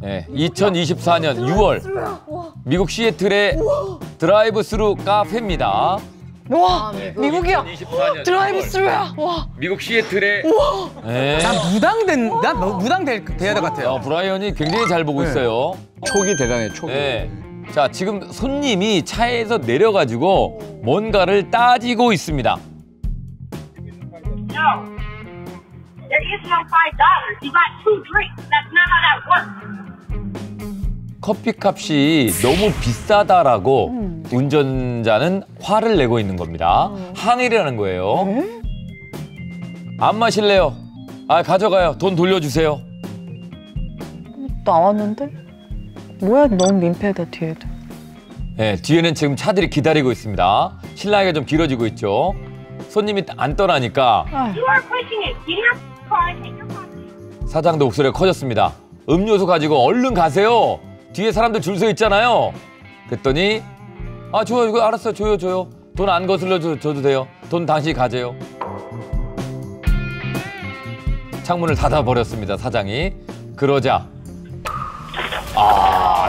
네, 2024년 6월 미국 시애틀의 드라이브 스루 카페입니다. 와, 미국이야. 2024년 드라이브 6월. 스루야. 와. 미국 시애틀의 네. 난 무당돼야 될 것 같아요. 브라이언이 굉장히 잘 보고 있어요. 촉이 대단해, 촉이. 네. 자, 지금 손님이 차에서 내려가지고 뭔가를 따지고 있습니다. No. There is no $5. You got 2 drinks. That's not how that works. 커피값이 너무 비싸다라고 운전자는 화를 내고 있는 겁니다. 항의를 하는 거예요. 안 마실래요? 아, 가져가요. 돈 돌려주세요. 나왔는데? 뭐야, 너무 민폐다, 뒤에도. 네, 뒤에는 지금 차들이 기다리고 있습니다. 실랑이가 좀 길어지고 있죠. 손님이 안 떠나니까 You are pushing it. Get in your car and take your coffee. 사장도 목소리가 커졌습니다. 음료수 가지고 얼른 가세요. 뒤에 사람들 줄 서 있잖아요. 그랬더니 아, 줘요. 이거 알았어요. 줘요. 돈 안 거슬러 줘도 돼요. 돈 당신이 가져요. 창문을 닫아버렸습니다, 사장이. 그러자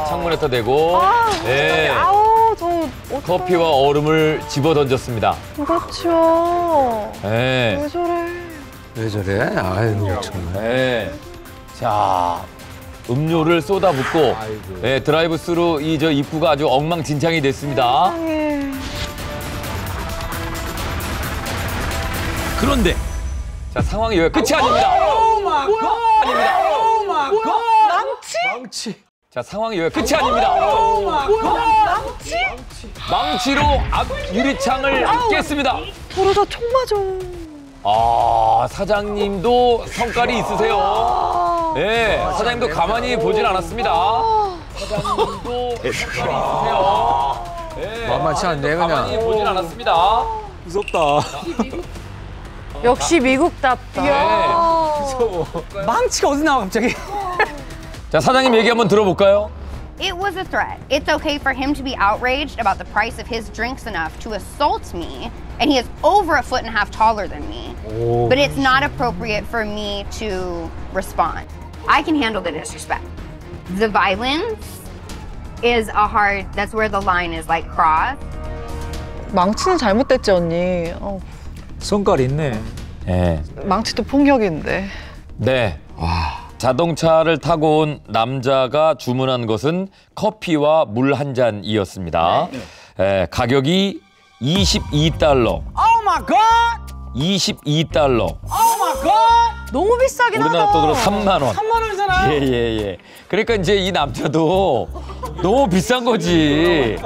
창문에다 대고 네, 아우, 저 커피와 얼음을 집어던졌습니다. 그렇죠. 네. 왜 저래? 왜 저래? 아유, 정말. 네. 자, 음료를 쏟아붓고 네, 드라이브 스루 저 입구가 아주 엉망진창이 됐습니다. 세상에. 그런데 자, 상황이 여기 끝이 아닙니다. 아닙니다. 망치? 자, 상황이 여기 끝이 아닙니다. 망치로 앞 유리창을 깼습니다. 저러다 총 맞아. 아, 사장님도 성깔이 있으세요. 네, 사장님도 가만히 보진 않았습니다. 사장님도 성깔이 있으세요. 네, 만만치 않네, 그냥. 가만히 보진 않았습니다. 무섭다. 역시 미국답다. 네. 망치가 어디 나와, 갑자기? 자, 사장님 얘기 한번 들어볼까요? It was a threat. It's okay for him to be outraged about the price of his drinks enough to assault me, and he is over 1.5 feet taller than me. But it's not appropriate for me to respond. I can handle the disrespect. The violence is that's where the line is like crossed. 망치는 잘못됐지, 언니. 성깔 있네. 네. 망치도 폭력인데. 네. 자동차를 타고 온 남자가 주문한 것은 커피와 물 한 잔이었습니다. 가격이 $22. 오 마이 갓! $22. 너무 비싸긴 하다. 우리나라 돈으로 3만 원. 3만 원이잖아. 예. 그러니까 이제 이 남자도 너무 비싼 거지.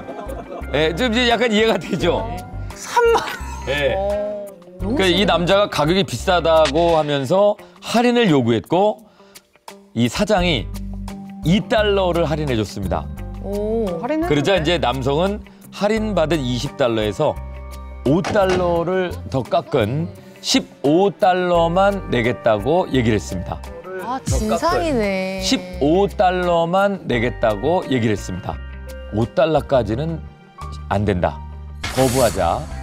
예, 좀 이제 약간 이해가 되죠? 3만 원. 예. 그러니까 이 남자가 가격이 비싸다고 하면서 할인을 요구했고 이 사장이 $2를 할인해 줬습니다. 할인했네. 그러자 이제 남성은 할인받은 $20에서 $5를 더 깎은 $15만 내겠다고 얘기를 했습니다. 진상이네. $15만 내겠다고 얘기를 했습니다. $5까지는 안 된다. 거부하자.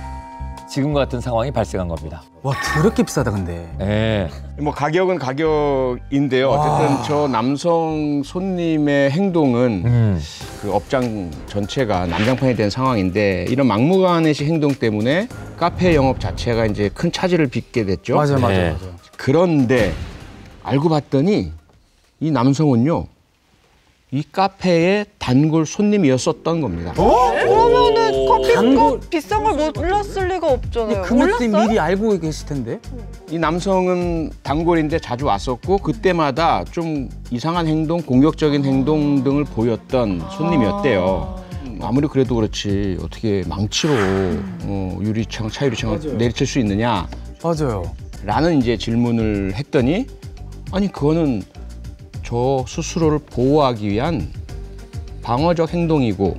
지금과 같은 상황이 발생한 겁니다. 와, 더럽게 비싸다, 근데. 예. 뭐 가격은 가격인데요. 어쨌든 저 남성 손님의 행동은 그 업장 전체가 난장판이 된 상황인데 이런 막무가내식 행동 때문에 카페 영업 자체가 이제 큰 차질을 빚게 됐죠. 네. 그런데 알고 봤더니 이 남성은요. 이 카페의 단골 손님이었었던 겁니다. 그러면은 단골- 커피값 비싼 걸 몰랐을 리가 없잖아요. 금액도 몰랐어요? 미리 알고 계실 텐데. 이 남성은 단골인데 자주 왔었고 그때마다 좀 이상한 행동, 공격적인 행동 등을 보였던 손님이었대요. 아무리 그래도 그렇지 어떻게 망치로 차 유리창을 내리칠 수 있느냐? 맞아요. 라는 이제 질문을 했더니 아니 그거는 저 스스로를 보호하기 위한 방어적 행동이고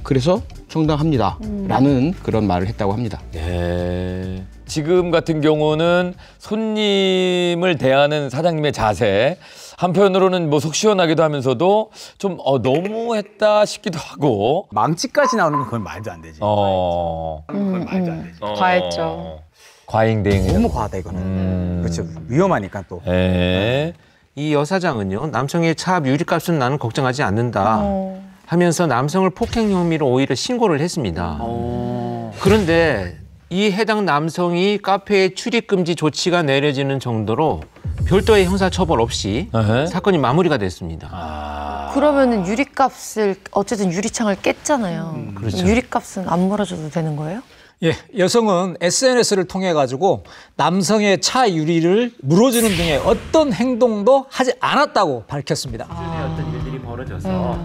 그래서 정당합니다. 라는 그런 말을 했다고 합니다. 네. 지금 같은 경우는 손님을 대하는 사장님의 자세 한편으로는 뭐 속 시원하기도 하면서도 좀 너무했다 싶기도 하고 망치까지 나오는 건 그건 말도 안 되지. 그건 말도 안 되지. 과했죠. 과잉 대응. 너무 과하다, 이거는. 그렇죠. 위험하니까 또. 예. 이 여사장은요, 남성의 차 유리값은 나는 걱정하지 않는다 하면서 남성을 폭행 혐의로 오히려 신고를 했습니다. 그런데 이 해당 남성이 카페에 출입금지 조치가 내려지는 정도로 별도의 형사처벌 없이 사건이 마무리가 됐습니다. 그러면은 유리값을 어쨌든 유리창을 깼잖아요. 그렇죠. 유리값은 안 물어줘도 되는 거예요? 예, 여성은 SNS를 통해 가지고 남성의 차 유리를 물어주는 등의 어떤 행동도 하지 않았다고 밝혔습니다. 어떤 일들이 벌어져서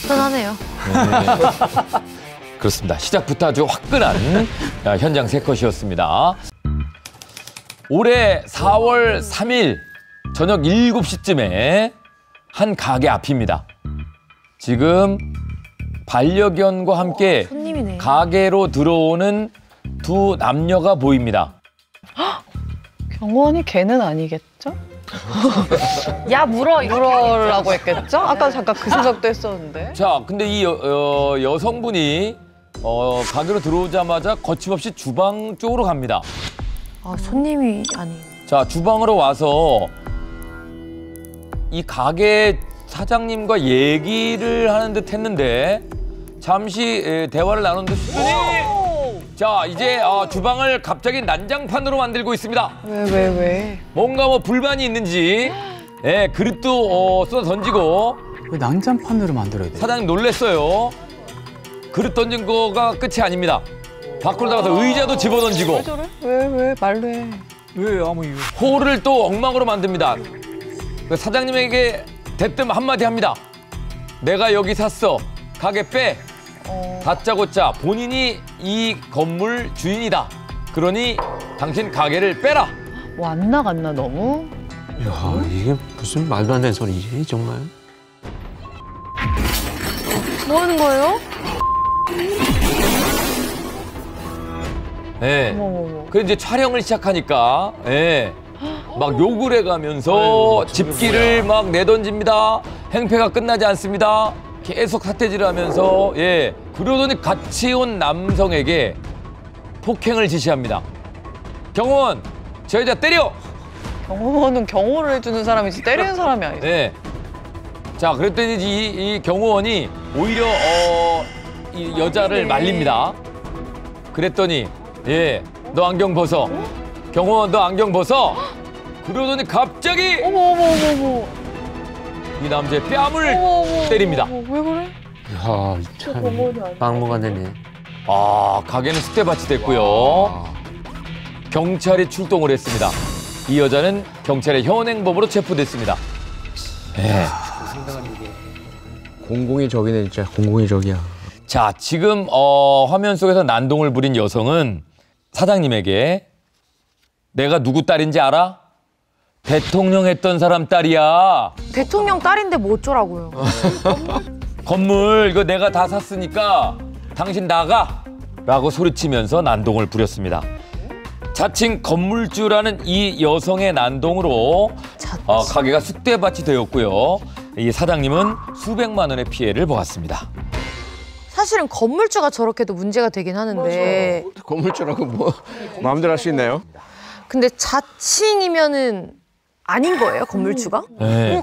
화끈하네요. 그렇습니다. 시작부터 아주 화끈한 현장 세 컷이었습니다. 올해 4월 3일 저녁 7시쯤에 한 가게 앞입니다. 지금 반려견과 함께 손님이네. 가게로 들어오는 두 남녀가 보입니다. 경호원이 걔는 아니겠죠? 야 물어라고 했겠죠? 아까 잠깐 그 생각도 했었는데. 자, 근데 이 여성분이 가게로 들어오자마자 거침없이 주방 쪽으로 갑니다. 아 손님이 아니. 자, 주방으로 와서 이 가게 사장님과 얘기를 하는 듯 했는데 잠시 대화를 나눈 듯 했더니 자, 이제 주방을 갑자기 난장판으로 만들고 있습니다. 왜? 뭔가 뭐 불만이 있는지 그릇도 쏟아 던지고 왜 난장판으로 만들어야 돼? 사장님 놀랬어요. 그릇 던진 거가 끝이 아닙니다. 밖으로 나가서 의자도 집어던지고 왜 저래? 왜 말로 해? 왜 아무 이유? 홀을 또 엉망으로 만듭니다. 그 사장님에게 대뜸 한마디 합니다. 내가 여기 샀어. 가게 빼. 다짜고짜 본인이 이 건물 주인이다. 그러니 당신 가게를 빼라. 뭐 안 나갔나 너무? 야, 이게 무슨 말도 안 되는 소리지 정말. 뭐 하는 거예요? 네. 어머. 그래서 이제 촬영을 시작하니까 막 욕을 해가면서 집기를 막 내던집니다. 행패가 끝나지 않습니다. 계속 사태질을 하면서 그러더니 같이 온 남성에게 폭행을 지시합니다. 경호원, 저 여자 때려! 경호원은 경호를 해주는 사람이지 때리는 사람이 아니지. 네. 자, 그랬더니 이 경호원이 오히려 이 여자를 말립니다. 그랬더니 너 안경 벗어. 경호원, 너 안경 벗어. 그러더니 갑자기 어머. 이 남자의 뺨을 때립니다. 왜 그래? 야, 참 막무가내네. 가게는 쑥대밭이 됐고요. 경찰이 출동을 했습니다. 이 여자는 경찰의 현행범으로 체포됐습니다. 공공의 적이네 진짜. 공공의 적이야. 자, 지금 화면 속에서 난동을 부린 여성은 사장님에게 내가 누구 딸인지 알아? 대통령 했던 사람 딸이야. 대통령 딸인데 뭐 어쩌라고요? 건물 이거 내가 다 샀으니까 당신 나가! 라고 소리치면서 난동을 부렸습니다. 자칭 건물주라는 이 여성의 난동으로 가게가 쑥대밭이 되었고요. 이 사장님은 수백만 원의 피해를 보았습니다. 사실은 건물주가 저렇게도 문제가 되긴 하는데. 건물주라고 뭐 마음대로 할 수 있나요? 근데 자칭이면은 아닌 거예요, 건물주가?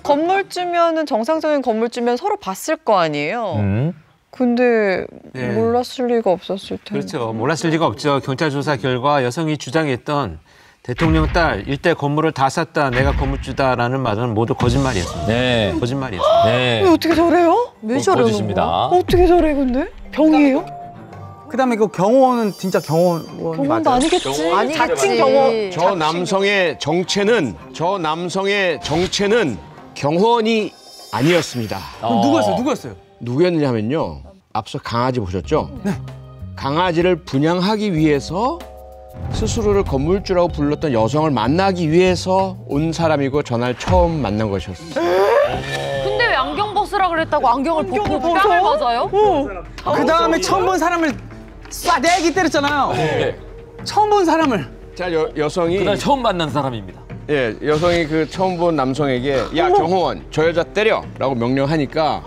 건물주면은 정상적인 건물주면 서로 봤을 거 아니에요. 근데 몰랐을 리가 없었을 텐데. 그렇죠. 몰랐을 리가 없죠. 경찰 조사 결과 여성이 주장했던 대통령 딸 일대 건물을 다 샀다, 내가 건물주다라는 말은 모두 거짓말이었습니다. 거짓말이었습니다. 왜 어떻게 저래요? 왜 저러는 거야? 어떻게 저래 근데? 병이에요? 그다음에 그 경호원은 진짜 경호원이 경호원도 맞아요? 아니겠지. 아니 자칭 경호. 저 남성의 정체는 경호원이 아니었습니다. 그럼 누구였어요? 누구였냐면요. 앞서 강아지 보셨죠? 네. 강아지를 분양하기 위해서 스스로를 건물주라고 불렀던 여성을 만나기 위해서 온 사람이고 전날 처음 만난 것이었어요. 근데 왜 안경 벗으라 그랬다고 안경을 벗고 뺨을 맞아요? 그 다음에 처음 본 사람을 쏴 내기 때렸잖아요. 처음 본 사람을. 자, 여성이 그날 처음 만난 사람입니다. 여성이 그 처음 본 남성에게 야 경호원 저 여자 때려라고 명령하니까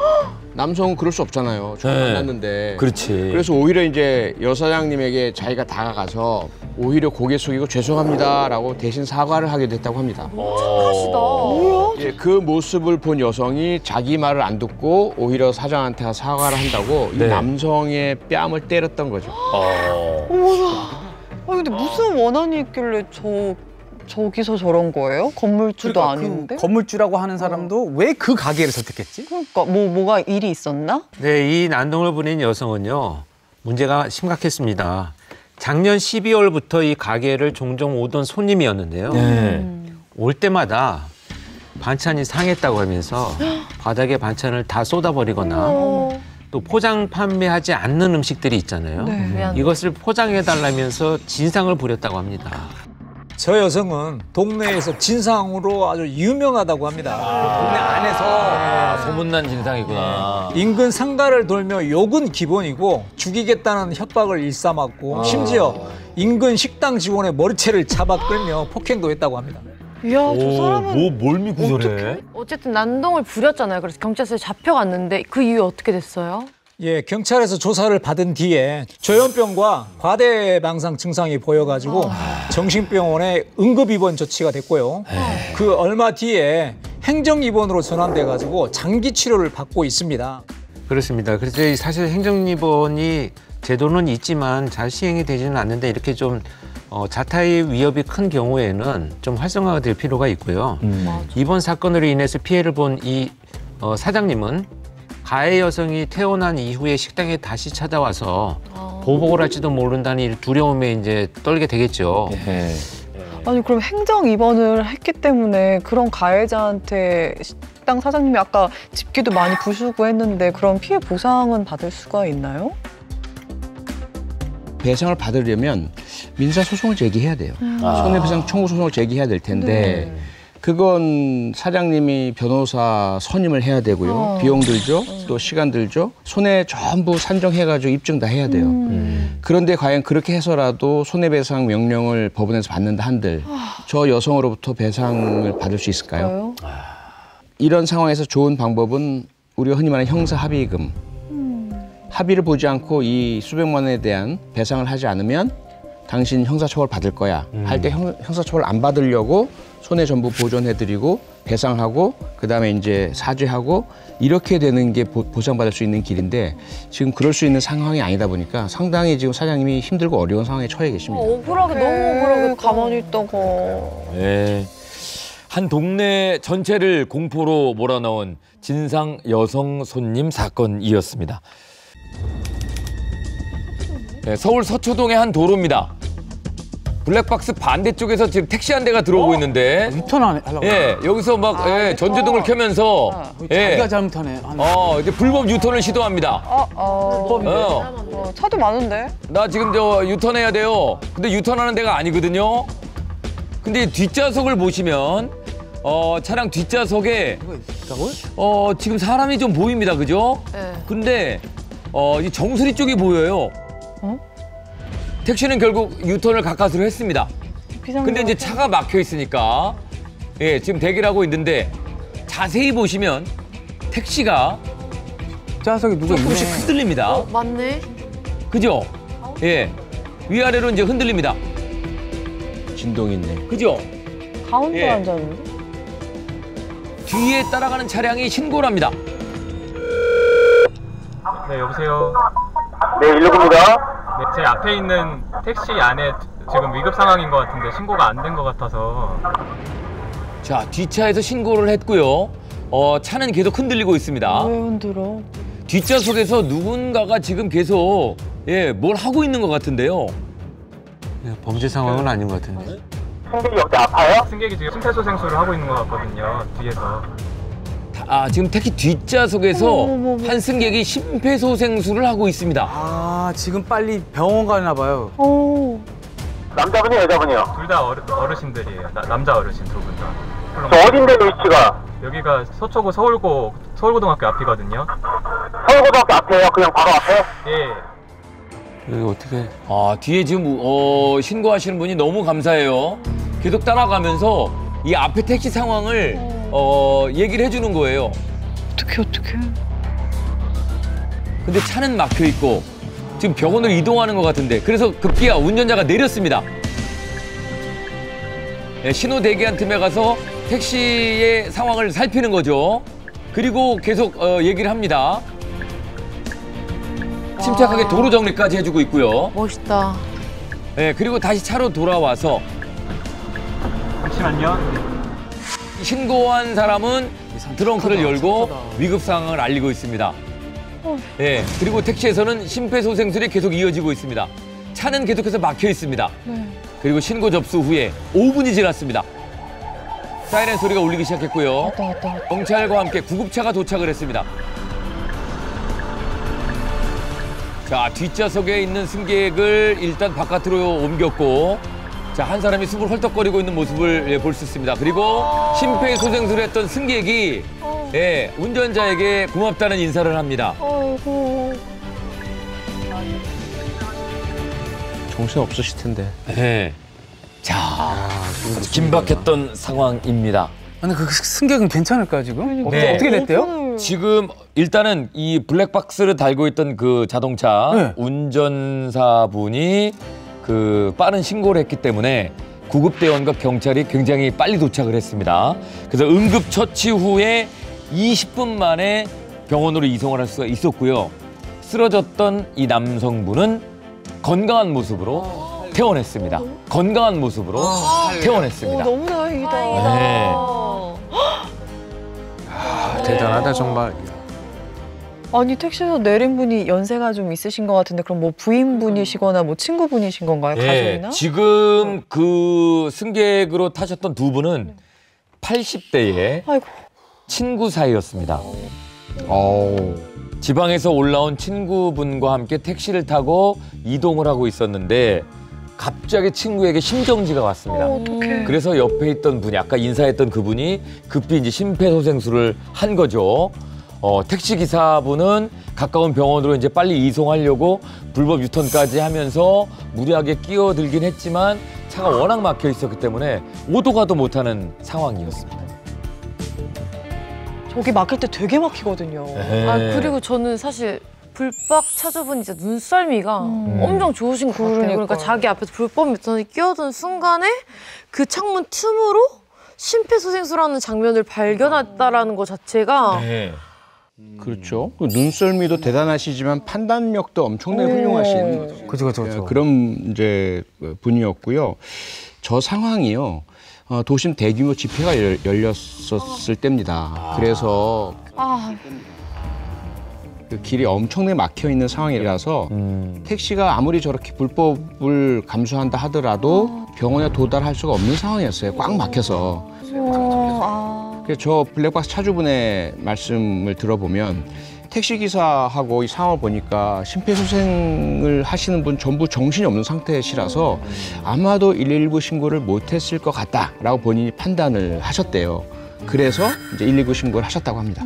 남성은 그럴 수 없잖아요. 처음 만났는데. 그렇지. 그래서 오히려 이제 여사장님에게 자기가 다가가서 오히려 고개 숙이고 죄송합니다라고 대신 사과를 하게 됐다고 합니다. 착하시다. 예, 그 모습을 본 여성이 자기 말을 안 듣고 오히려 사장한테 사과를 한다고 이 네. 남성의 뺨을 때렸던 거죠. 근데 무슨 원한이 있길래 저기서 저런 거예요? 건물주도 그러니까 아닌데? 그 건물주라고 하는 사람도 왜 그 가게를 선택했지? 그러니까 뭐가 일이 있었나? 네, 이 난동을 부린 여성은요, 문제가 심각했습니다. 작년 12월부터 이 가게를 종종 오던 손님이었는데요. 올 때마다 반찬이 상했다고 하면서 바닥에 반찬을 다 쏟아버리거나 또 포장 판매하지 않는 음식들이 있잖아요. 이것을 포장해달라면서 진상을 부렸다고 합니다. 저 여성은 동네에서 진상으로 아주 유명하다고 합니다. 동네 안에서 소문난 진상이구나. 인근 상가를 돌며 욕은 기본이고 죽이겠다는 협박을 일삼았고 심지어 인근 식당 직원의 머리채를 잡아 끌며 폭행도 했다고 합니다. 이야, 저 사람은 뭘 믿고 저래? 어쨌든 난동을 부렸잖아요. 그래서 경찰서에 잡혀갔는데 그 이후에 어떻게 됐어요? 예, 경찰에서 조사를 받은 뒤에 조현병과 과대망상 증상이 보여가지고 정신병원에 응급입원 조치가 됐고요. 그 얼마 뒤에 행정입원으로 전환돼가지고 장기 치료를 받고 있습니다. 그렇습니다. 그래서 사실 행정입원이 제도는 있지만 잘 시행이 되지는 않는데 이렇게 좀 자타의 위협이 큰 경우에는 좀 활성화가 될 필요가 있고요. 이번 사건으로 인해서 피해를 본 이 사장님은 가해 여성이 태어난 이후에 식당에 다시 찾아와서 보복을 할지도 모른다는 이 두려움에 이제 떨게 되겠죠. 아니 그럼 행정 입원을 했기 때문에 그런 가해자한테 식당 사장님이 아까 집기도 많이 부수고 했는데 그런 피해 보상은 받을 수가 있나요? 배상을 받으려면 민사소송을 제기해야 돼요. 손해배상 청구 소송을 제기해야 될 텐데 그건 사장님이 변호사 선임을 해야 되고요. 비용 들죠. 또 시간 들죠. 손해 전부 산정해가지고 입증 다 해야 돼요. 그런데 과연 그렇게 해서라도 손해배상 명령을 법원에서 받는다 한들 저 여성으로부터 배상을 받을 수 있을까요? 이런 상황에서 좋은 방법은 우리가 흔히 말하는 형사합의금. 합의를 보지 않고 이 수백만 원에 대한 배상을 하지 않으면 당신 형사처벌 받을 거야 할 때 형사처벌 안 받으려고 손해 전부 보존해드리고 배상하고 그다음에 이제 사죄하고 이렇게 되는 게 보상받을 수 있는 길인데 지금 그럴 수 있는 상황이 아니다 보니까 상당히 지금 사장님이 힘들고 어려운 상황에 처해 계십니다. 억울하게 너무 억울하게 가만히 있다가 네. 한 동네 전체를 공포로 몰아넣은 진상 여성 손님 사건이었습니다. 네, 서울 서초동의 한 도로입니다. 블랙박스 반대쪽에서 지금 택시 한 대가 들어오고 있는데 유턴 하려고. 예, 여기서 막 전조등을 켜면서 자기가 잘못하네. 이제 불법 유턴을 시도합니다. 차도 많은데? 나 지금 유턴해야 돼요. 근데 유턴하는 데가 아니거든요. 근데 뒷좌석을 보시면 차량 뒷좌석에 지금 사람이 좀 보입니다. 그죠? 네. 근데 이 정수리 쪽이 보여요. 택시는 결국 유턴을 가까스로 했습니다. 근데 이제 차가 막혀 있으니까 지금 대기를 하고 있는데 자세히 보시면 택시가 좌석에 누가 있네. 조금씩 흔들립니다. 맞네. 그죠? 위아래로 이제 흔들립니다. 진동이 있네. 그죠? 가운데 앉았는데? 뒤에 따라가는 차량이 신고를 합니다. 네, 여보세요. 네, 119입니다. 네, 제 앞에 있는 택시 안에 지금 위급 상황인 것 같은데 신고가 안 된 것 같아서. 자, 뒷차에서 신고를 했고요. 차는 계속 흔들리고 있습니다. 왜 흔들어? 뒷좌석에서 누군가가 지금 계속 뭘 하고 있는 것 같은데요. 범죄 상황은 아닌 것 같은데. 승객이 여기 아파요? 승객이 지금 심폐소생술을 하고 있는 것 같거든요, 뒤에서. 지금 택시 뒷좌석에서 한 승객이 심폐소생술을 하고 있습니다. 지금 빨리 병원 가나 봐요. 남자분이요, 여자분이요? 둘 다 어르신들이에요. 남자 어르신 두 분 다. 저 어딘데, 위치가? 여기가 서초구 서울고등학교 앞이거든요. 서울고등학교 앞에요? 그냥 바로 앞에? 예. 여기 어떻게? 뒤에 지금 신고하시는 분이 너무 감사해요. 계속 따라가면서 이 앞에 택시 상황을 얘기를 해주는 거예요. 어떡해. 근데 차는 막혀 있고 지금 병원으로 이동하는 것 같은데 그래서 급기야 운전자가 내렸습니다. 신호 대기한 틈에 가서 택시의 상황을 살피는 거죠. 그리고 계속 얘기를 합니다. 침착하게 도로 정리까지 해주고 있고요. 멋있다. 네, 그리고 다시 차로 돌아와서 잠시만요. 신고한 사람은 트렁크를 열고 위급 상황을 알리고 있습니다. 네, 그리고 택시에서는 심폐소생술이 계속 이어지고 있습니다. 차는 계속해서 막혀 있습니다. 그리고 신고 접수 후에 5분이 지났습니다. 사이렌 소리가 울리기 시작했고요. 경찰과 함께 구급차가 도착을 했습니다. 자, 뒷좌석에 있는 승객을 일단 바깥으로 옮겼고, 자, 한 사람이 숨을 헐떡거리고 있는 모습을 볼 수 있습니다. 그리고 심폐소생술을 했던 승객이 운전자에게 고맙다는 인사를 합니다. 정신 없으실 텐데. 네. 자, 긴박했던 상황입니다. 아니 그 승객은 괜찮을까요 지금? 네. 어떻게 됐대요? 지금 일단은 이 블랙박스를 달고 있던 그 자동차 운전사분이 그 빠른 신고를 했기 때문에 구급대원과 경찰이 굉장히 빨리 도착을 했습니다. 그래서 응급처치 후에 20분 만에 병원으로 이송을 할 수가 있었고요. 쓰러졌던 이 남성분은 건강한 모습으로 퇴원했습니다. 건강한 모습으로 퇴원했습니다. 너무 다행이다. 네. 대단하다 정말. 아니 택시에서 내린 분이 연세가 좀 있으신 것 같은데 그럼 뭐 부인분이시거나 뭐 친구분이신 건가요? 가족이나? 지금 그 승객으로 타셨던 두 분은 80대의 아이고. 친구 사이였습니다. 지방에서 올라온 친구분과 함께 택시를 타고 이동을 하고 있었는데 갑자기 친구에게 심정지가 왔습니다. 어떡해. 그래서 옆에 있던 분이 아까 인사했던 그분이 급히 이제 심폐소생술을 한 거죠. 택시 기사분은 가까운 병원으로 이제 빨리 이송하려고 불법 유턴까지 하면서 무리하게 끼어들긴 했지만 차가 워낙 막혀 있었기 때문에 오도 가도 못하는 상황이었습니다. 저기 막힐 때 되게 막히거든요. 아, 그리고 저는 사실 불법 차주분이 진짜 눈썰미가 엄청 좋으신 것 같아요. 그러니까 자기 앞에서 불법 유턴이 끼어든 순간에 그 창문 틈으로 심폐소생술하는 장면을 발견했다라는 것 자체가 그렇죠. 눈썰미도 대단하시지만 판단력도 엄청나게 훌륭하신 그렇죠. 그런 이제 분이었고요. 저 상황이요. 도심 대규모 집회가 열렸었을 때입니다. 그래서 그 길이 엄청나게 막혀 있는 상황이라서 택시가 아무리 저렇게 불법을 감수한다 하더라도 병원에 도달할 수가 없는 상황이었어요. 꽉 막혀서. 그래서 저 블랙박스 차주분의 말씀을 들어보면 택시기사하고 이 상황을 보니까 심폐소생을 하시는 분 전부 정신이 없는 상태시라서 아마도 119 신고를 못했을 것 같다라고 본인이 판단을 하셨대요. 그래서 이제 119 신고를 하셨다고 합니다.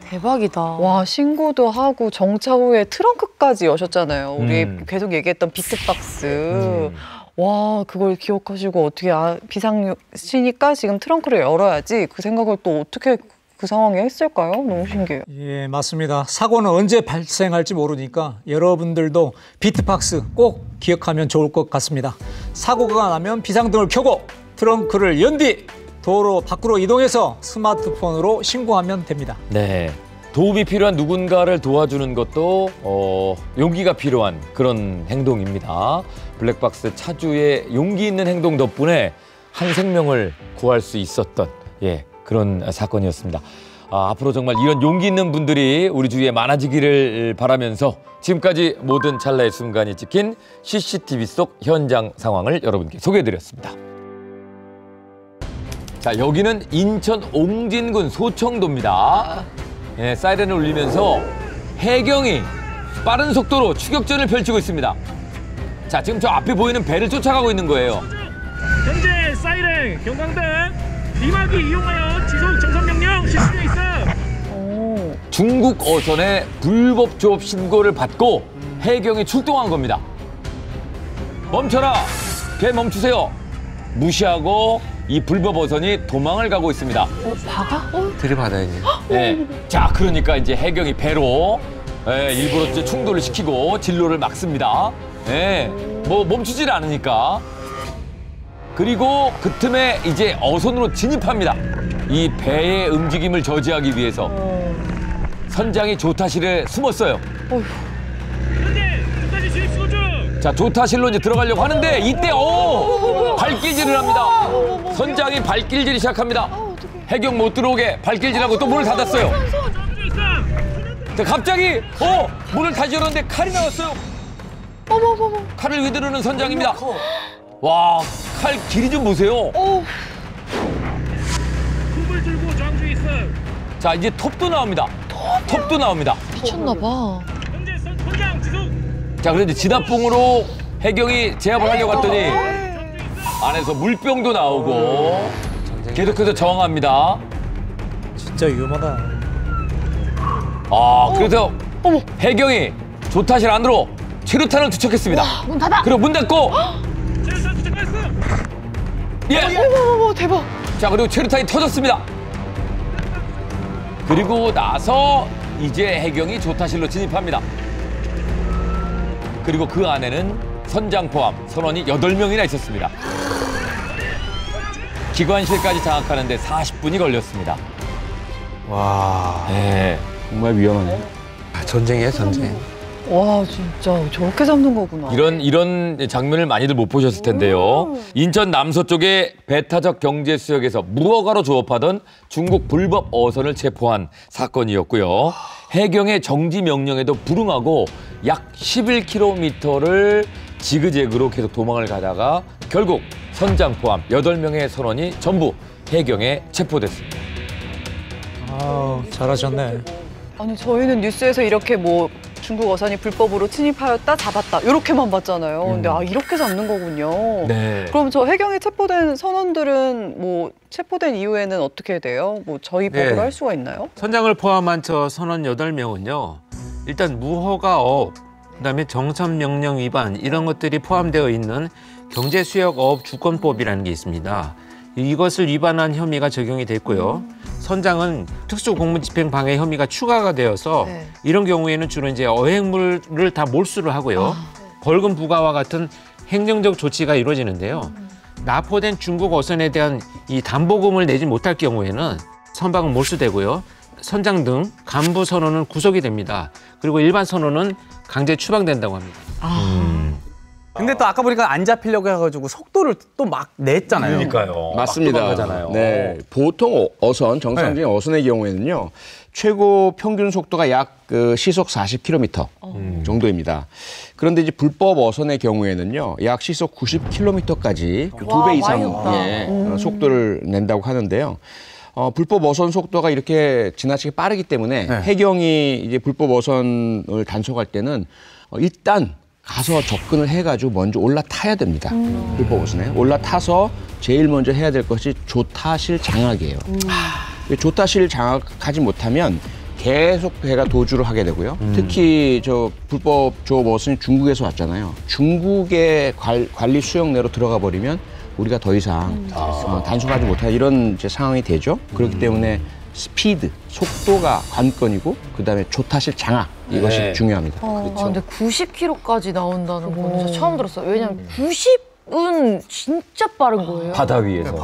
대박이다. 와, 신고도 하고 정차 후에 트렁크까지 여셨잖아요. 우리 계속 얘기했던 비트박스. 와, 그걸 기억하시고 어떻게 비상시니까 지금 트렁크를 열어야지 그 생각을 또 어떻게 그 상황에 했을까요? 너무 신기해요. 예, 맞습니다. 사고는 언제 발생할지 모르니까 여러분들도 비트박스 꼭 기억하면 좋을 것 같습니다. 사고가 나면 비상등을 켜고 트렁크를 연 뒤 도로 밖으로 이동해서 스마트폰으로 신고하면 됩니다. 네. 도움이 필요한 누군가를 도와주는 것도 용기가 필요한 그런 행동입니다. 블랙박스 차주의 용기 있는 행동 덕분에 한 생명을 구할 수 있었던 그런 사건이었습니다. 앞으로 정말 이런 용기 있는 분들이 우리 주위에 많아지기를 바라면서 지금까지 모든 찰나의 순간이 찍힌 CCTV 속 현장 상황을 여러분께 소개해드렸습니다. 자, 여기는 인천 옹진군 소청도입니다. 사이렌을 울리면서 해경이 빠른 속도로 추격전을 펼치고 있습니다. 자, 지금 저 앞에 보이는 배를 쫓아가고 있는 거예요. 현재 사이렌, 경광등, 비마기 이용하여 지속 정선 명령 실시되어 있어. 중국 어선의 불법 조업 신고를 받고 해경이 출동한 겁니다. 멈춰라! 배 멈추세요! 무시하고 이 불법 어선이 도망을 가고 있습니다. 박아? 들이받아야지. 네. 자, 그러니까 이제 해경이 배로 일부러 이제 충돌을 시키고 진로를 막습니다. 뭐 멈추질 않으니까. 그리고 그 틈에 이제 어선으로 진입합니다. 이 배의 움직임을 저지하기 위해서 선장이 조타실에 숨었어요. 자, 조타실로 이제 들어가려고 하는데 이때 발길질을 합니다. 선장이 발길질이 시작합니다. 해경 못 들어오게 발길질하고 또 문을 닫았어요. 자, 갑자기 문을 다시 열었는데 칼이 나왔어요. 칼을 휘두르는 선장입니다. 와, 칼 길이 좀 보세요. 자, 이제 톱도 나옵니다. 톱도 나옵니다. 미쳤나 봐. 자, 그런데 진압봉으로 해경이 제압을 하려고 했더니 안에서 물병도 나오고 계속해서 저항합니다. 진짜 위험하다. 그래서 해경이 조타실 안으로 최루탄을 투척했습니다. 문 닫아. 그리고 문 닫고 예. 대박. 자, 그리고 최루탄이 터졌습니다. 그리고 나서 이제 해경이 조타실로 진입합니다. 그리고 그 안에는 선장 포함 선원이 8명이나 있었습니다. 기관실까지 장악하는데 40분이 걸렸습니다. 와, 네. 정말 위험하네. 전쟁이에요, 전쟁. 와, 진짜 저렇게 잡는 거구나. 이런 장면을 많이들 못 보셨을 텐데요. 인천 남서쪽의 배타적 경제수역에서 무허가로 조업하던 중국 불법 어선을 체포한 사건이었고요. 해경의 정지 명령에도 불응하고 약 11km를 지그재그로 계속 도망을 가다가 결국 선장 포함 8명의 선원이 전부 해경에 체포됐습니다. 잘하셨네. 아니, 저희는 뉴스에서 이렇게 뭐 중국 어선이 불법으로 침입하였다, 잡았다 이렇게만 봤잖아요. 근데 이렇게 잡는 거군요. 네. 그럼 저 해경에 체포된 선원들은 뭐 체포된 이후에는 어떻게 돼요? 뭐 저희 법으로 할 수가 있나요? 선장을 포함한 저 선원 8명은요. 일단 무허가업, 그다음에 정선명령 위반 이런 것들이 포함되어 있는 경제수역어업주권법이라는 게 있습니다. 이것을 위반한 혐의가 적용이 됐고요. 선장은 특수공무집행 방해 혐의가 추가가 되어서 이런 경우에는 주로 이제 어획물을 다 몰수를 하고요. 벌금 부과와 같은 행정적 조치가 이루어지는데요. 납포된 중국 어선에 대한 이 담보금을 내지 못할 경우에는 선박은 몰수되고요. 선장 등 간부 선원은 구속이 됩니다. 그리고 일반 선원은 강제 추방된다고 합니다. 근데 또 아까 보니까 안 잡히려고 해가지고 속도를 또 막 냈잖아요. 그러니까요. 맞습니다. 네. 보통 어선, 정상적인 어선의 경우에는요. 최고 평균 속도가 약 시속 40km 정도입니다. 그런데 이제 불법 어선의 경우에는요. 약 시속 90km까지 2배 이상 속도를 낸다고 하는데요. 불법 어선 속도가 이렇게 지나치게 빠르기 때문에 해경이 이제 불법 어선을 단속할 때는 일단 가서 접근을 해가지고 먼저 올라타야 됩니다. 불법 어선에. 올라타서 제일 먼저 해야 될 것이 조타실 장악이에요. 조타실 장악하지 못하면 계속 배가 도주를 하게 되고요. 특히 저 불법 조업 어선이 중국에서 왔잖아요. 중국의 관리 수역 내로 들어가 버리면 우리가 더 이상 단속하지 못할 이런 이제 상황이 되죠. 그렇기 때문에 스피드, 속도가 관건이고 그다음에 조타실 장악 이것이 중요합니다. 근데 90km까지 나온다는 건 진짜 처음 들었어요. 왜냐면 90은 진짜 빠른 거예요. 바다 위에서.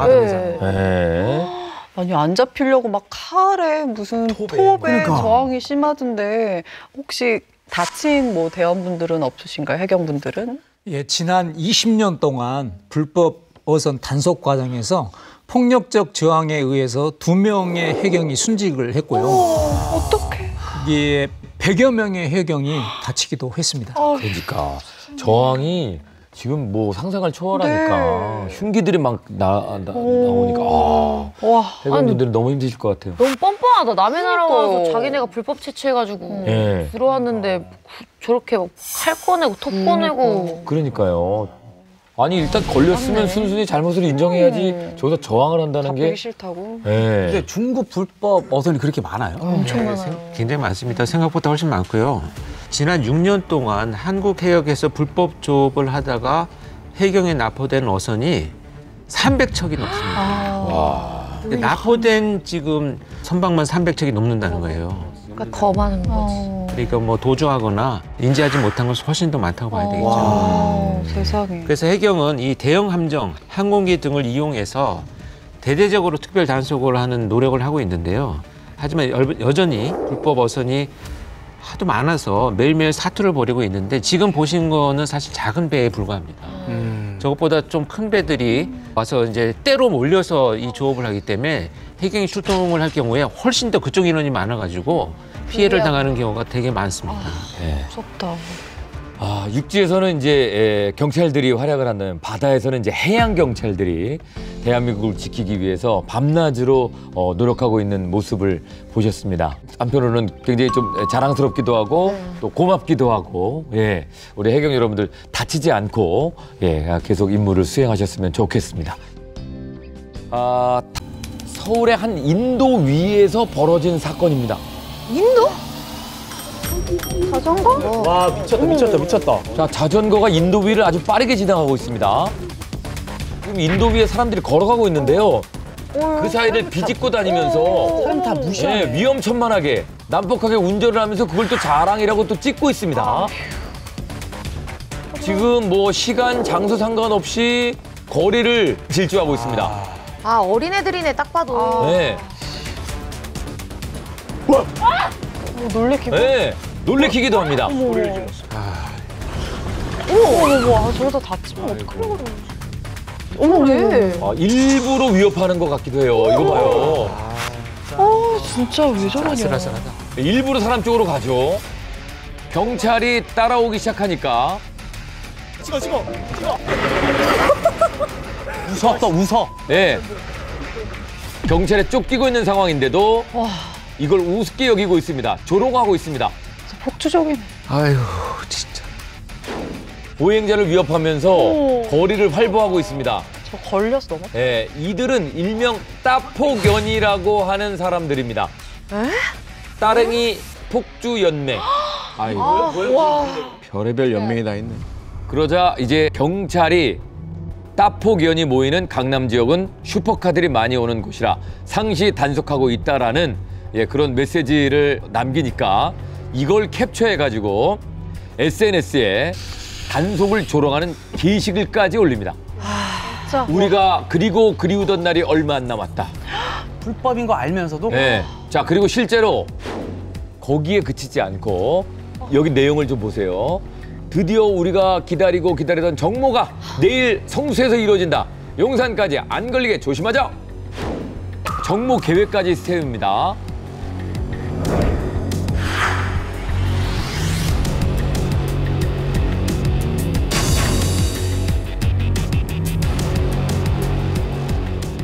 아니, 안 잡히려고 막 칼에 무슨 톱에 저항이 심하던데 혹시 다친 뭐 대원분들은 없으신가요? 해경분들은? 예, 지난 20년 동안 불법 어선 단속 과정에서 폭력적 저항에 의해서 2명의 해경이 순직을 했고요. 어떡해. 이게 100여 명의 해경이 다치기도 했습니다. 그러니까 저항이 지금 뭐 상상을 초월하니까 흉기들이 막 나오니까 해경분들은 너무 힘드실 것 같아요. 너무 뻔뻔하다. 남의 나라 와서 자기네가 불법 채취해가지고 들어왔는데 저렇게 칼 꺼내고 톱 꺼내고. 그러니까요. 아니 일단 걸렸으면 순순히 잘못을 인정해야지 저기서 저항을 한다는 게 싫다고. 근데 중국 불법 어선이 그렇게 많아요? 엄청 많아요. 굉장히 많습니다. 생각보다 훨씬 많고요. 지난 6년 동안 한국 해역에서 불법 조업을 하다가 해경에 납포된 어선이 300척이 넘습니다. 납포된 지금 선박만 300척이 넘는다는 거예요. 그러니까 더 많은 거지. 그러니까 뭐 도주하거나 인지하지 못한 것이 훨씬 더 많다고 봐야 되겠죠. 세상에. 그래서 해경은 이 대형 함정, 항공기 등을 이용해서 대대적으로 특별 단속을 하는 노력을 하고 있는데요. 하지만 여전히 불법 어선이 하도 많아서 매일매일 사투를 벌이고 있는데 지금 보신 거는 사실 작은 배에 불과합니다. 저것보다 좀 큰 배들이 와서 이제 때로 몰려서 이 조업을 하기 때문에 해경이 출동을 할 경우에 훨씬 더 그쪽 인원이 많아가지고 피해를 당하는 경우가 되게 많습니다. 무섭다. 육지에서는 이제 경찰들이 활약을 하는 바다에서는 이제 해양 경찰들이 대한민국을 지키기 위해서 밤낮으로 노력하고 있는 모습을 보셨습니다. 한편으로는 굉장히 좀 자랑스럽기도 하고 또 고맙기도 하고 우리 해경 여러분들 다치지 않고 계속 임무를 수행하셨으면 좋겠습니다. 서울의 한 인도 위에서 벌어진 사건입니다. 인도? 자전거? 와 미쳤다. 자, 자전거가 인도 위를 아주 빠르게 지나가고 있습니다. 지금 인도 위에 사람들이 걸어가고 있는데요. 그 사이를 비집고 다니면서 사람 다 무시하네. 위험천만하게 난폭하게 운전을 하면서 그걸 또 자랑이라고 또 찍고 있습니다. 지금 뭐 시간, 장소 상관없이 거리를 질주하고 있습니다. 어린애들이네 딱 봐도. 네. 놀래키고. 네. 놀래키기도 합니다. 어머, 저러다 다치면 어떡하려고 그러지? 어머, 왜? 일부러 위협하는 것 같기도 해요. 이거 봐요. 진짜 왜 저러냐. 아슬아슬하다. 일부러 사람 쪽으로 가죠. 경찰이 따라오기 시작하니까 찍어. 웃어. 네. 경찰에 쫓기고 있는 상황인데도 이걸 우습게 여기고 있습니다. 조롱하고 있습니다. 폭주적인. 아유, 진짜. 보행자를 위협하면서 거리를 활보하고 있습니다. 저 걸렸어, 너무. 네, 이들은 일명 따폭연이라고 하는 사람들입니다. 따릉이 폭주연맹. 별의별 연맹이 다 있네. 그러자 이제 경찰이 따폭연이 모이는 강남 지역은 슈퍼카들이 많이 오는 곳이라 상시 단속하고 있다라는 그런 메시지를 남기니까 이걸 캡처해가지고 SNS에 단속을 조롱하는 게시글까지 올립니다. 진짜. 우리가 그리고 그리우던 날이 얼마 안 남았다. 불법인 거 알면서도. 네. 자, 그리고 실제로 거기에 그치지 않고 여기 내용을 좀 보세요. 드디어 우리가 기다리고 기다리던 정모가 내일 성수에서 이루어진다. 용산까지 안 걸리게 조심하자. 정모 계획까지 세웁니다.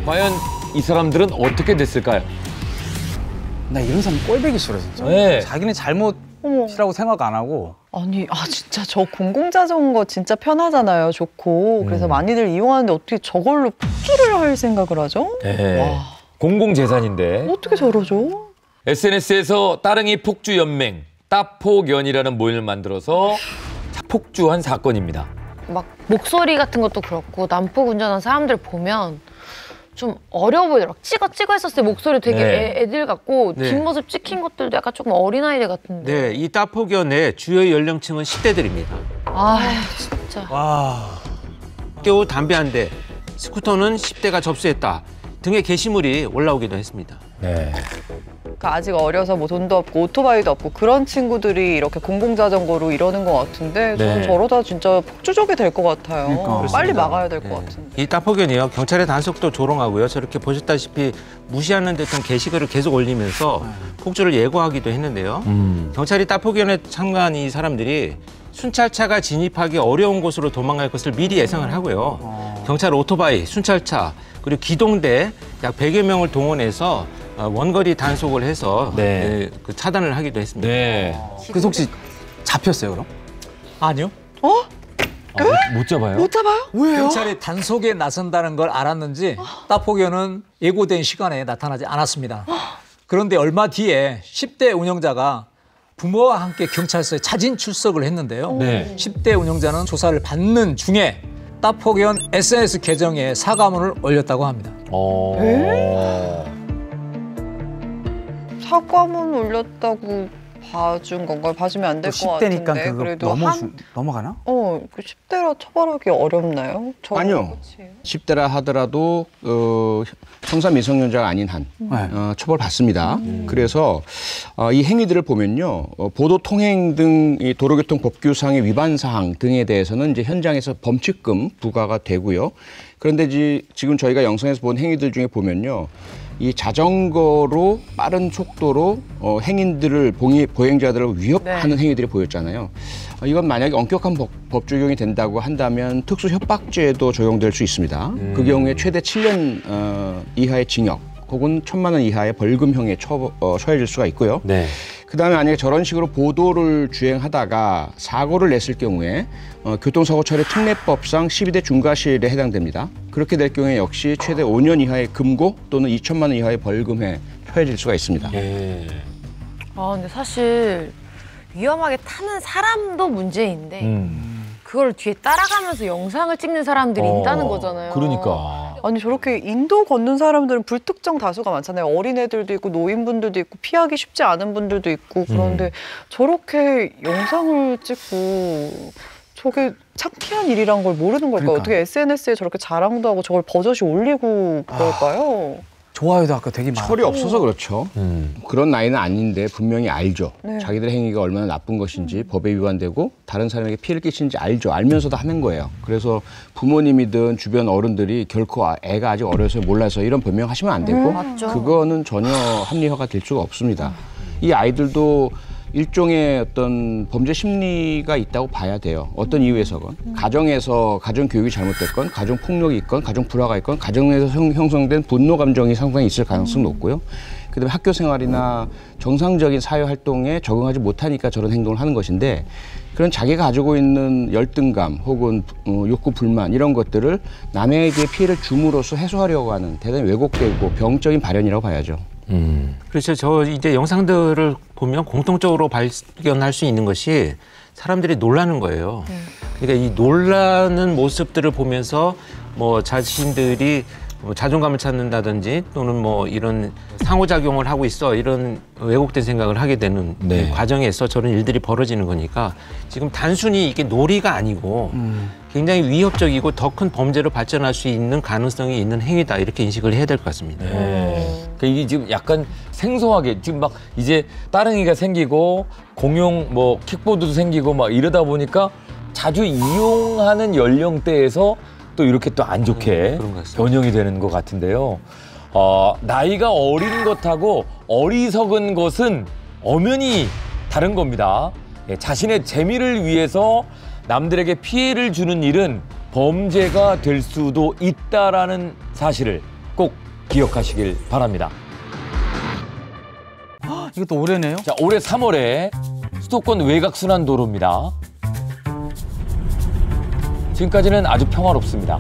과연 이 사람들은 어떻게 됐을까요? 나 이런 사람 꼴보기 싫어 진짜. 네. 자기는 잘못이라고 생각 안 하고. 아니, 진짜 저 공공자전거 진짜 편하잖아요. 좋고. 그래서 많이들 이용하는데 어떻게 저걸로 폭주를 할 생각을 하죠? 네. 공공재산인데. 어떻게 저러죠? SNS에서 따릉이 폭주연맹, 따폭연이라는 모임을 만들어서 폭주한 사건입니다. 막 목소리 같은 것도 그렇고 난폭 운전한 사람들 보면 좀 어려 보이더라고. 찍어 했었을 때 목소리 되게 애들 같고 뒷모습 찍힌 것들도 약간 조금 어린아이들 같은데. 네, 이 따폭연의 주요 연령층은 10대들입니다. 진짜. 겨우 담배 한 대, 스쿠터는 10대가 접수했다 등의 게시물이 올라오기도 했습니다. 네. 그러니까 아직 어려서 뭐 돈도 없고 오토바이도 없고 그런 친구들이 이렇게 공공자전거로 이러는 것 같은데 저는 저러다 진짜 폭주족이 될 것 같아요. 그러니까. 빨리 막아야 될 것 같은데. 이 따폭연이요, 경찰의 단속도 조롱하고요. 저렇게 보셨다시피 무시하는 듯한 게시글을 계속 올리면서 폭주를 예고하기도 했는데요. 경찰이 따폭연에 참가한 이 사람들이 순찰차가 진입하기 어려운 곳으로 도망갈 것을 미리 예상을 하고요. 경찰 오토바이, 순찰차, 그리고 기동대 약 100여 명을 동원해서 원거리 단속을 해서 그 차단을 하기도 했습니다. 네. 그래서 혹시 잡혔어요 그럼? 아니요. 못 잡아요? 못 잡아요? 경찰이 단속에 나선다는 걸 알았는지 따폭연은 예고된 시간에 나타나지 않았습니다. 그런데 얼마 뒤에 10대 운영자가 부모와 함께 경찰서에 자진 출석을 했는데요. 10대 운영자는 조사를 받는 중에 따폭연 SNS 계정에 사과문을 올렸다고 합니다. 사과문 올렸다고 봐준 건가요? 봐주면 안 될 것 10대니까 같은데. 그거 그래도 넘어가나? 그 10대라 처벌하기 어렵나요? 아니요. 10대라 하더라도 성상 미성년자가 아닌 한 처벌받습니다. 그래서 이 행위들을 보면요. 보도 통행 등 이 도로교통 법규상의 위반 사항 등에 대해서는 이제 현장에서 범칙금 부과가 되고요. 그런데 지금 저희가 영상에서 본 행위들 중에 보면요. 이 자전거로 빠른 속도로 행인들을 보행자들을 위협하는 행위들이 보였잖아요. 이건 만약에 엄격한 법 적용이 된다고 한다면 특수 협박죄도 적용될 수 있습니다. 그 경우에 최대 7년 이하의 징역 혹은 1,000만 원 이하의 벌금형에 처해질 수가 있고요. 네. 그다음에 만약에 저런 식으로 보도를 주행하다가 사고를 냈을 경우에 교통사고 처리 특례법상 12대 중과실에 해당됩니다. 그렇게 될 경우에 역시 최대 5년 이하의 금고 또는 2천만 원 이하의 벌금에 처해질 수가 있습니다. 근데 사실 위험하게 타는 사람도 문제인데 그걸 뒤에 따라가면서 영상을 찍는 사람들이 있다는 거잖아요. 그러니까. 아니 저렇게 인도 걷는 사람들은 불특정 다수가 많잖아요. 어린애들도 있고 노인분들도 있고 피하기 쉽지 않은 분들도 있고 그런데 저렇게 영상을 찍고 저게 창피한 일이란 걸 모르는 걸까요? 그러니까. 어떻게 SNS에 저렇게 자랑도 하고 저걸 버젓이 올리고 그럴까요? 좋아요도 아까 되게 많아. 철이 없어서 그렇죠. 그런 나이는 아닌데 분명히 알죠. 네. 자기들의 행위가 얼마나 나쁜 것인지 법에 위반되고 다른 사람에게 피해를 끼치는지 알죠. 알면서도 하는 거예요. 그래서 부모님이든 주변 어른들이 결코 애가 아직 어려서 몰라서 이런 변명하시면 안 되고 맞죠. 그거는 전혀 합리화가 될 수가 없습니다. 이 아이들도 일종의 어떤 범죄 심리가 있다고 봐야 돼요. 어떤 이유에서건. 가정에서 가정 교육이 잘못됐건, 가정 폭력이 있건, 가정 불화가 있건, 가정에서 형성된 분노 감정이 상당히 있을 가능성이 높고요. 그다음에 학교 생활이나 정상적인 사회 활동에 적응하지 못하니까 저런 행동을 하는 것인데 그런 자기가 가지고 있는 열등감 혹은 욕구 불만 이런 것들을 남에게 피해를 줌으로써 해소하려고 하는 대단히 왜곡되고 병적인 발현이라고 봐야죠. 그렇죠. 저 이제 영상들을 보면 공통적으로 발견할 수 있는 것이 사람들이 놀라는 거예요. 그러니까 이 놀라는 모습들을 보면서 뭐 자신들이 뭐 자존감을 찾는다든지 또는 뭐 이런 상호작용을 하고 있어 이런 왜곡된 생각을 하게 되는 과정에서 저런 일들이 벌어지는 거니까 지금 단순히 이게 놀이가 아니고 굉장히 위협적이고 더 큰 범죄로 발전할 수 있는 가능성이 있는 행위다 이렇게 인식을 해야 될 것 같습니다. 그러니까 이게 지금 약간 생소하게 지금 막 이제 따릉이가 생기고 공용 뭐 킥보드도 생기고 막 이러다 보니까 자주 이용하는 연령대에서 또 이렇게 또 안 좋게 변형이 되는 것 같은데요. 나이가 어린 것하고 어리석은 것은 엄연히 다른 겁니다. 자신의 재미를 위해서 남들에게 피해를 주는 일은 범죄가 될 수도 있다라는 사실을 꼭 기억하시길 바랍니다. 이것도 올해네요? 자, 올해 3월에 수도권 외곽순환도로입니다. 지금까지는 아주 평화롭습니다.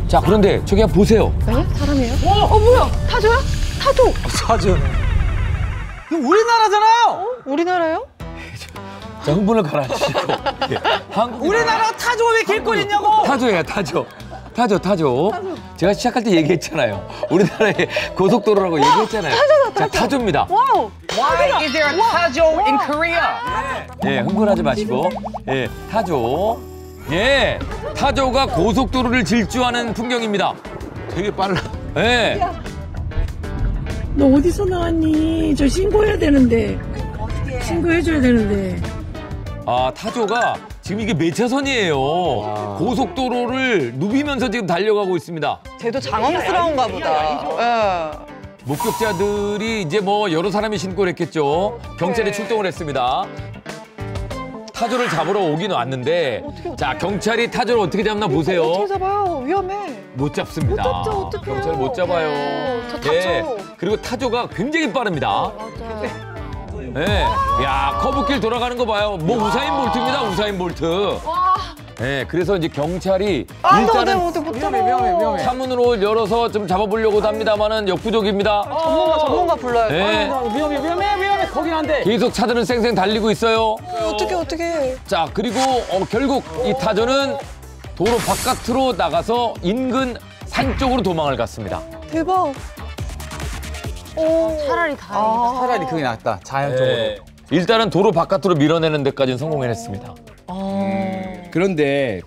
자, 그런데 저기 한번 보세요. 네? 사람이에요? 뭐야? 타조야? 타조! 사전. 이거 우리나라잖아요. 우리나라요? 자, 흥분을 가라앉히시고. 한국 우리나라 타조가 왜 길거리 있냐고. 타조예요, 타조. 타조. 제가 시작할 때 얘기했잖아요. 우리나라의 고속도로라고 얘기했잖아요. 자, 타조입니다. 와우! Why is there a 타조 in Korea? 예, 흥분하지 마시고. 예, 타조. 예, 타조가 고속도로를 질주하는 풍경입니다. 되게 빨라. 예. 너 어디서 나왔니? 저 신고해야 되는데. 신고해줘야 되는데. 타조가 지금 이게 몇 차선이에요. 고속도로를 누비면서 지금 달려가고 있습니다. 쟤도 장엄스러운가 보다. 목격자들이 이제 뭐 여러 사람이 신고를 했겠죠. 경찰이 출동을 했습니다. 타조를 잡으러 오긴 왔는데 자, 경찰이 타조를 어떻게 잡나 보세요. 어떻게 잡아요? 위험해. 못 잡습니다. 못 잡죠, 어떡해요. 경찰 못 잡아요. 저 타조. 그리고 타조가 굉장히 빠릅니다. 맞아. 네. 야, 커브길 돌아가는 거 봐요. 뭐 우사인 볼트입니다. 우사인 볼트. 네, 그래서 이제 경찰이 일단은 위험해. 차문으로 열어서 좀 잡아보려고 합니다만은 역부족입니다. 전문가 불러요. 네. 위험해. 거긴 안 돼. 계속 차들은 쌩쌩 달리고 있어요. 어떻게. 자, 그리고 결국 이 타조는 도로 바깥으로 나가서 인근 산 쪽으로 도망을 갔습니다. 대박. 차라리 다행이다. 차라리 그게 낫다. 자연적으로. 네. 일단은 도로 바깥으로 밀어내는 데까지는 성공해냈습니다. 그런데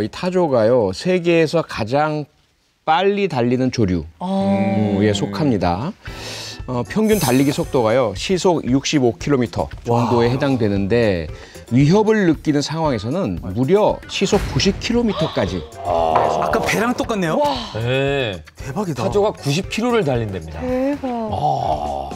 이 타조가요 세계에서 가장 빨리 달리는 조류에 속합니다. 평균 달리기 속도가요 시속 65km 정도에 해당되는데 위협을 느끼는 상황에서는 무려 시속 90km까지. 아까 배랑 똑같네요. 네. 대박이다. 타조가 90km를 달린답니다. 대박.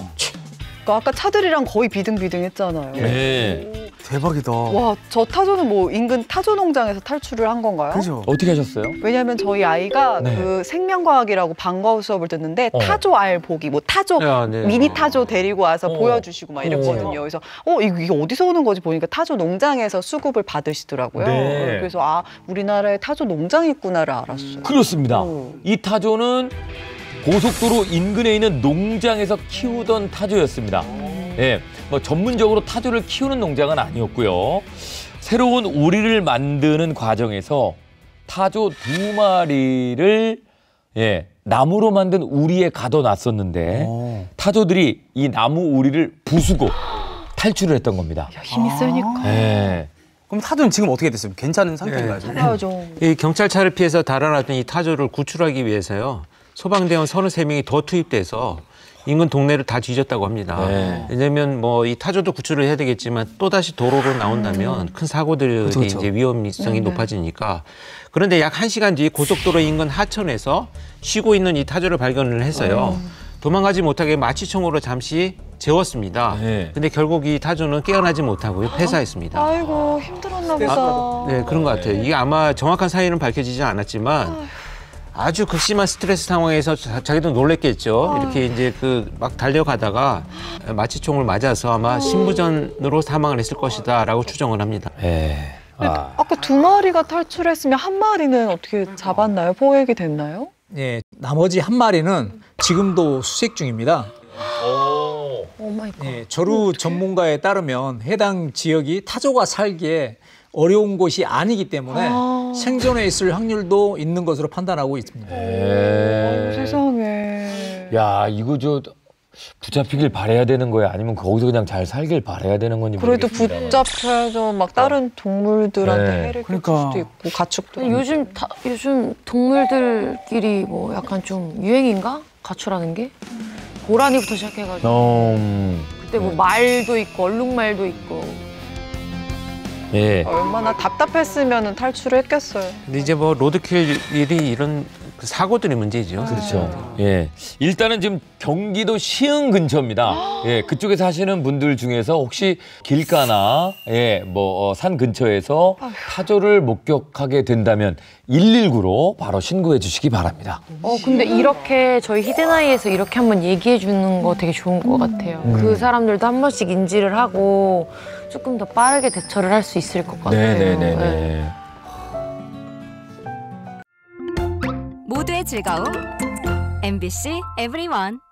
아까 차들이랑 거의 비등비등했잖아요. 네. 대박이다. 와, 저 타조는 뭐 인근 타조 농장에서 탈출을 한 건가요? 그죠? 어떻게 하셨어요? 왜냐하면 저희 아이가 네. 그 생명과학이라고 방과후 수업을 듣는데 타조 알 보기, 뭐 타조 네. 미니 타조 데리고 와서 보여주시고 막 이랬거든요. 그래서 이게 어디서 오는 거지 보니까 타조 농장에서 수급을 받으시더라고요. 네. 그래서 우리나라에 타조 농장이 있구나를 알았어요. 그렇습니다. 이 타조는 고속도로 인근에 있는 농장에서 키우던 타조였습니다. 예, 뭐 전문적으로 타조를 키우는 농장은 아니었고요. 새로운 우리를 만드는 과정에서 타조 2마리를 나무로 만든 우리에 가둬놨었는데 타조들이 이 나무 우리를 부수고 탈출을 했던 겁니다. 야, 힘이 세니까. 예. 그럼 타조는 지금 어떻게 됐어요? 괜찮은 상태인가요? 지금? 타조. 이 경찰차를 피해서 달아났던 이 타조를 구출하기 위해서요. 소방대원 33명이 더 투입돼서 인근 동네를 다 뒤졌다고 합니다. 네. 왜냐면 뭐 이 타조도 구출을 해야 되겠지만 또다시 도로로 나온다면 큰 사고들이 그렇죠. 이제 위험성이 높아지니까. 그런데 약 1시간 뒤 고속도로 인근 하천에서 쉬고 있는 이 타조를 발견을 했어요. 도망가지 못하게 마취총으로 잠시 재웠습니다. 네. 근데 결국 이 타조는 깨어나지 못하고 폐사했습니다. 아이고 힘들었나 보다. 네, 그런 것 같아요. 이게 아마 정확한 사인은 밝혀지지 않았지만 아주 극심한 스트레스 상황에서 자기도 놀랬겠죠. 이렇게 이제 막 달려가다가 마취총을 맞아서 아마 심부전으로 사망을 했을 것이다라고 추정을 합니다. 아까 2마리가 탈출했으면 1마리는 어떻게 잡았나요? 포획이 됐나요? 예, 나머지 1마리는 지금도 수색 중입니다. 오 마이 갓. 예, 조류 전문가에 따르면 해당 지역이 타조가 살기에 어려운 곳이 아니기 때문에 생존해 있을 확률도 있는 것으로 판단하고 있습니다. 아이고, 세상에. 야, 이거 붙잡히길 바라야 되는 거야? 아니면 거기서 그냥 잘 살길 바라야 되는 건지 그래도 모르겠습니다. 붙잡혀서 막 다른 동물들한테 네. 해를 끼칠 그러니까. 수도 있고 가축도. 근데 요즘 동물들끼리 뭐 약간 좀 유행인가? 가출하는 게? 고라니부터 시작해가지고 그때 뭐 말도 있고 얼룩말도 있고. 예. 얼마나 답답했으면 탈출을 했겠어요. 근데 이제 뭐 로드킬 일이 이런 사고들이 문제죠. 그렇죠. 예. 일단은 지금 경기도 시흥 근처입니다. 예, 그쪽에 사시는 분들 중에서 혹시 길가나 산 근처에서 타조를 목격하게 된다면 119로 바로 신고해 주시기 바랍니다. 근데 이렇게 저희 히든아이에서 이렇게 한번 얘기해 주는 거 되게 좋은 것 같아요. 그 사람들도 한 번씩 인지를 하고 조금 더 빠르게 대처를 할 수 있을 것 같아요. 네네네. 모두의 즐거움 MBC EVERYONE.